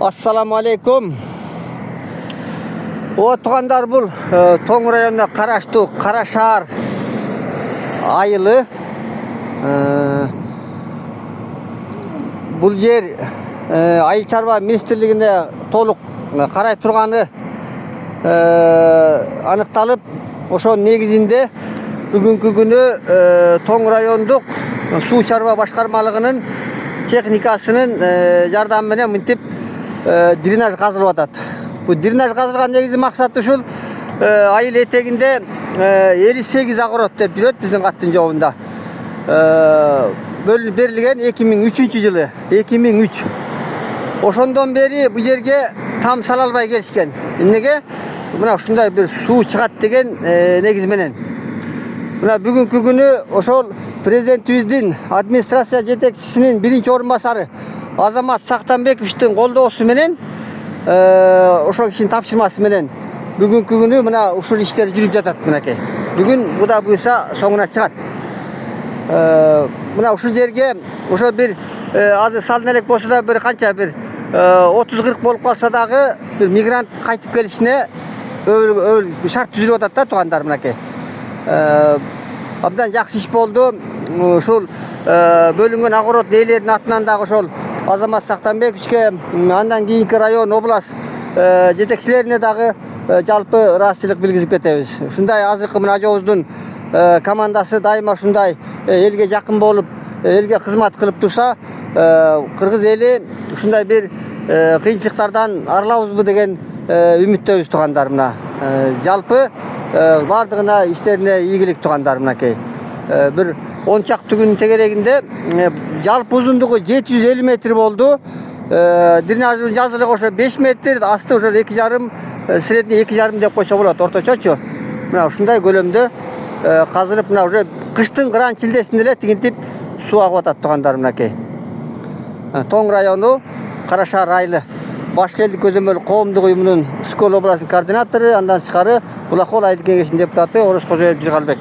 Assalamu alaikum. O tuğanlar bul Тоң rayonuna Karaştu, Karaşar ayılı. Бұл жер Айыл Чарба министрлігінде толық қарай тұрғаны анықталып, ошо негізінде бүгінгі күні Тоң райондық су чарба башқармалығының техникасының жардамымен мынтип дренаж қазылып атат. Bu дренаж қазылған негізі мақсаты ушул айыл етегінде 58 огород деп жүрөт биздин каттын жобунда. Бөлүнүп берилген 2003 жылы. 2003. Ошондон бери бу жерге там сала албай келишкен. Эмнеге? Мына ушундай бир суу чыгат деген негиз менен. Мына бүгүнкү күнү ошол президентибиздин администрация жетекчисинин биринчи орун басары Азамат Сактанбековичтин колдоосу менен ошол кишинин тапшырмасы менен бүгүнкү күнү мына ушул иштер жүрүп жатат мынакей. Бүгүн Кудай буйрса соңуна чыгат. Мына ушул жерге ошо бир азыр салын элек болсо да бир канча бир 30-40 болуп калса дагы бир мигрант кайтып келишине шарт түзүлүп атат да туугандар мынакей. Абдан жакшы иш болду. Ушул бөлүнгөн огород ээлеринин атынан дагы ошол Азамат Сактанбековичке, андан кийинки район область жетекчилерине дагы жалпы ыраазычылык билгизип кетебиз. Ушундай азыркы мына ажообуздун командасы дайыма ушундай элге жакын болуп, элге кызмат кылып турса, кыргыз эли ушундай бир кыйынчылыктардан арылабызбы деген үмүттөбүз туугандар мына. Жалпы бардыгына иштерине ийгилик туугандар мынакей. Бир 10 чакты күн тегерегинде жалпы узундугу 750 метр болду. Дренаждын жазылыгы ошо 5 метр, асты ошо 2,5, средний 2,5 деп койсо болот, орточочу. Мына ушундай көлөмдө казылып, мына уже кыштын кыран чилдесинде эле тигинтип суу агып атат туугандар мынакей. Тоң району Карашар айылы Башкы элдик көзөмөл коомдук уюмунун Үскөл областынын координатору, андан тышкары Булакол айыл кеңешинин депутаты Орозкожоев Жыргалбек.